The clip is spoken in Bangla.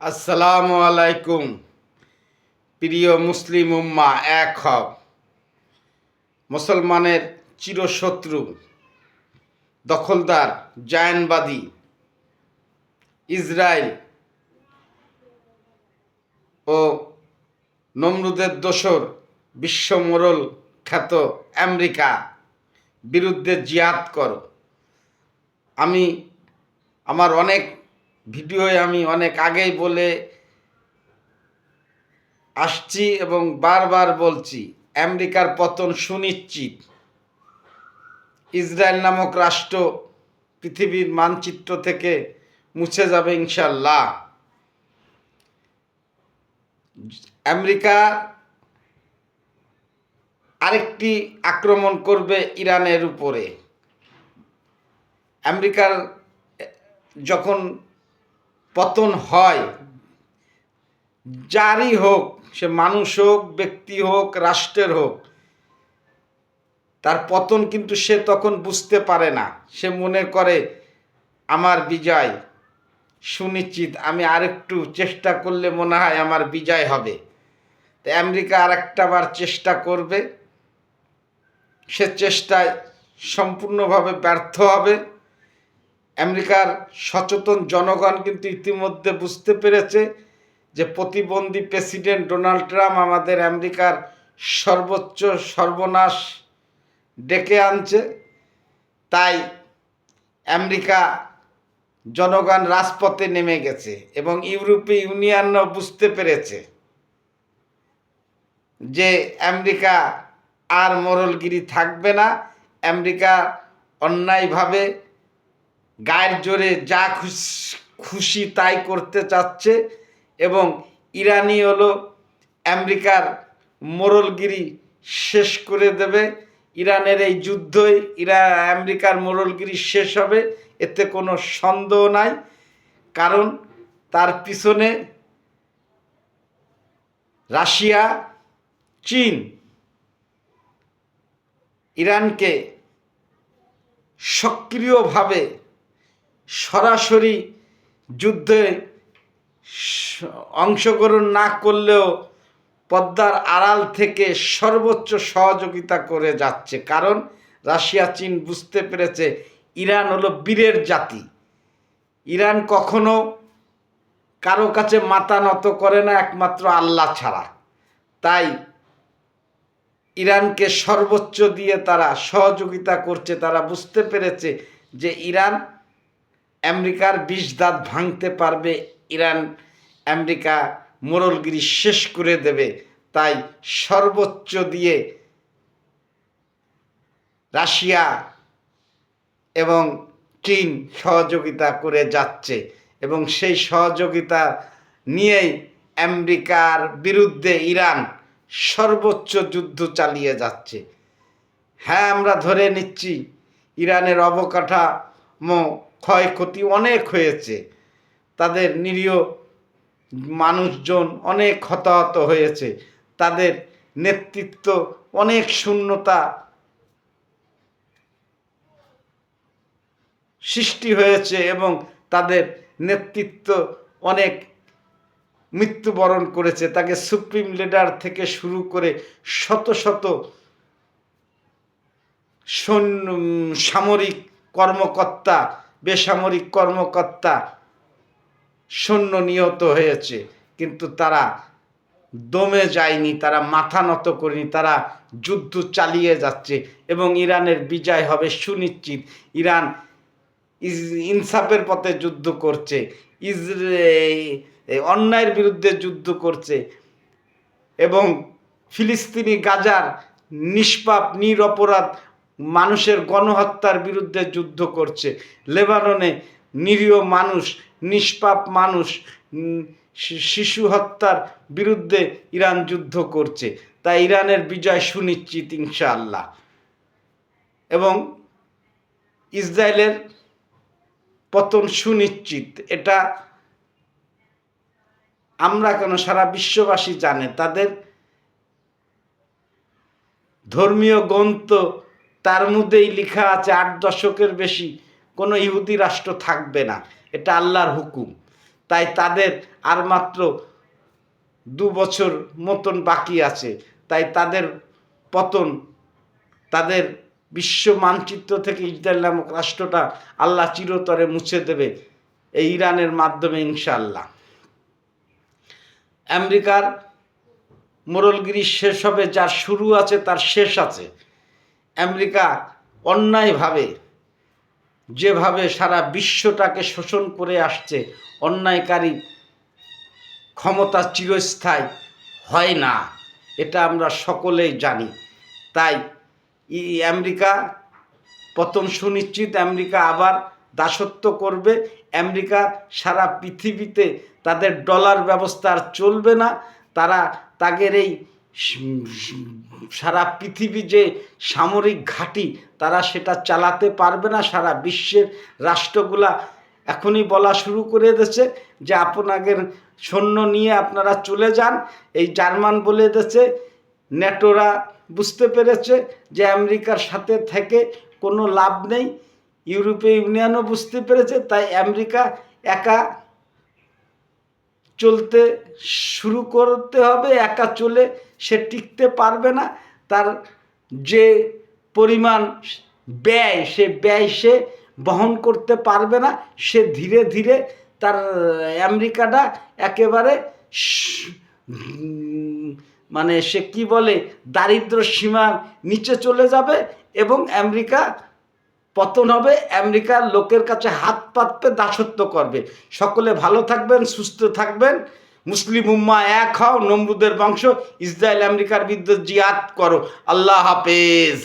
আসসালামু আলাইকুম। প্রিয় মুসলিম উম্মাহ, এক হও। মুসলমানের চিরশত্রু দখলদার জায়নবাদী ইসরায়েল ও নমরুদের দোসর বিশ্ব মোড়ল খ্যাত আমেরিকা বিরুদ্ধে জিহাদ করো। আমি আমার অনেক ভিডিওয়ে আমি অনেক আগেই বলে আসছি এবং বারবার বলছি, আমেরিকার পতন সুনিশ্চিত। ইসরায়েল নামক রাষ্ট্র পৃথিবীর মানচিত্র থেকে মুছে যাবে ইনশাল্লাহ। আমেরিকা আরেকটি আক্রমণ করবে ইরানের উপরে। আমেরিকার যখন পতন হয়, যারই হোক, সে মানুষ হোক, ব্যক্তি হোক, রাষ্ট্রের হোক, তার পতন কিন্তু সে তখন বুঝতে পারে না। সে মনে করে আমার বিজয় সুনিশ্চিত, আমি আরেকটু চেষ্টা করলে মনে হয় আমার বিজয় হবে। তো আমেরিকা আরেকটা বার চেষ্টা করবে, সে চেষ্টায় সম্পূর্ণভাবে ব্যর্থ হবে। আমেরিকার সচেতন জনগণ কিন্তু ইতিমধ্যে বুঝতে পেরেছে যে প্রতিবন্ধী প্রেসিডেন্ট ডোনাল্ড ট্রাম্প আমাদের আমেরিকার সর্বোচ্চ সর্বনাশ ডেকে আনছে। তাই আমেরিকা জনগণ রাজপথে নেমে গেছে এবং ইউরোপীয় ইউনিয়নও বুঝতে পেরেছে যে আমেরিকা আর মোড়লগিরি থাকবে না। আমেরিকা অন্যায়ভাবে গায়ের জোরে যা খুশি তাই করতে চাচ্ছে এবং ইরানই হলো আমেরিকার মোড়লগিরি শেষ করে দেবে। ইরানের এই যুদ্ধই আমেরিকার মোড়লগিরি শেষ হবে, এতে কোনো সন্দেহ নাই। কারণ তার পিছনে রাশিয়া, চীন ইরানকে সক্রিয়ভাবে সরাসরি যুদ্ধে অংশগ্রহণ না করলেও পদ্মার আড়াল থেকে সর্বোচ্চ সহযোগিতা করে যাচ্ছে। কারণ রাশিয়া, চীন বুঝতে পেরেছে ইরান হলো বীরের জাতি। ইরান কখনো কারো কাছে মাথা নত করে না একমাত্র আল্লাহ ছাড়া। তাই ইরানকে সর্বোচ্চ দিয়ে তারা সহযোগিতা করছে। তারা বুঝতে পেরেছে যে ইরান আমেরিকার বিষ দাঁত ভাঙতে পারবে, ইরান আমেরিকা মোড়লগিরি শেষ করে দেবে। তাই সর্বোচ্চ দিয়ে রাশিয়া এবং চীন সহযোগিতা করে যাচ্ছে এবং সেই সহযোগিতা নিয়েই আমেরিকার বিরুদ্ধে ইরান সর্বোচ্চ যুদ্ধ চালিয়ে যাচ্ছে। হ্যাঁ, আমরা ধরে নিচ্ছি ইরানের অবকাঠামো ক্ষয়ক্ষতি অনেক হয়েছে, তাদের নিরীহ মানুষজন অনেক হতাহত হয়েছে, তাদের নেতৃত্ব অনেক শূন্যতা সৃষ্টি হয়েছে এবং তাদের নেতৃত্ব অনেক মৃত্যুবরণ করেছে। তাকে সুপ্রিম লিডার থেকে শুরু করে শত শত সামরিক কর্মকর্তা, বেসামরিক কর্মকর্তা, সৈন্য নিহত হয়েছে, কিন্তু তারা দমে যায়নি, তারা মাথা নত করেনি, তারা যুদ্ধ চালিয়ে যাচ্ছে এবং ইরানের বিজয় হবে সুনিশ্চিত। ইরান ইনসাফের পথে যুদ্ধ করছে, অন্যায়ের বিরুদ্ধে যুদ্ধ করছে এবং ফিলিস্তিনি গাজার নিষ্পাপ নিরপরাধ মানুষের গণহত্যার বিরুদ্ধে যুদ্ধ করছে। লেবাননে নিরীহ মানুষ, নিষ্পাপ মানুষ, শিশু হত্যার বিরুদ্ধে ইরান যুদ্ধ করছে। তাই ইরানের বিজয় সুনিশ্চিত ইনশাআল্লাহ। এবং ইসরায়েলের পতন সুনিশ্চিত, এটা আমরা কেন, সারা বিশ্ববাসী জানে। তাদের ধর্মীয় গ্রন্থ তার মধ্যেই লেখা আছে 8 দশকের বেশি কোনো ইহুদি রাষ্ট্র থাকবে না, এটা আল্লাহর হুকুম। তাই তাদের আর মাত্র 2 বছর মতন বাকি আছে। তাই তাদের পতন, তাদের বিশ্ব মানচিত্র থেকে ইসরায়েল নামক রাষ্ট্রটা আল্লাহ চিরতরে মুছে দেবে এই ইরানের মাধ্যমে ইনশাআল্লাহ। আমেরিকার মোড়লগিরি শেষ হবে, যার শুরু আছে তার শেষ আছে। আমেরিকা অন্যায়ভাবে যেভাবে সারা বিশ্বটাকে শোষণ করে আসছে, অন্যায়কারী ক্ষমতা চিরস্থায়ী হয় না, এটা আমরা সকলেই জানি। তাই আমেরিকা পতন সুনিশ্চিত। আমেরিকা আবার দাসত্ব করবে। আমেরিকা সারা পৃথিবীতে তাদের ডলার ব্যবস্থা আর চলবে না। তারা তাদের এই সারা পৃথিবী যে সামরিক ঘাঁটি, তারা সেটা চালাতে পারবে না। সারা বিশ্বের রাষ্ট্রগুলা এখনই বলা শুরু করে দিয়েছে যে আপনাদের সৈন্য নিয়ে আপনারা চলে যান। এই জার্মান বলে দিয়েছে, ন্যাটোরা বুঝতে পেরেছে যে আমেরিকার সাথে থেকে কোনো লাভ নেই, ইউরোপীয় ইউনিয়নও বুঝতে পেরেছে। তাই আমেরিকা একা চলতে শুরু করতে হবে। একা চলে সে টিকতে পারবে না। তার যে পরিমাণ ব্যয়, সে ব্যয় সে বহন করতে পারবে না। সে ধীরে ধীরে তার আমেরিকাটা একেবারে মানে সে কি বলে, দারিদ্র সীমার নিচে চলে যাবে এবং আমেরিকা পতন হবে। আমেরিকার লোকের কাছে হাত পাতবে, দাসত্ব করবে। সকলে ভালো থাকবেন, সুস্থ থাকবেন। মুসলিম উম্মাহ এক হও, নমরুদের বংশ। ইসরায়েল আমেরিকার বিরুদ্ধে জিহাদ করো। আল্লাহ হাফেজ।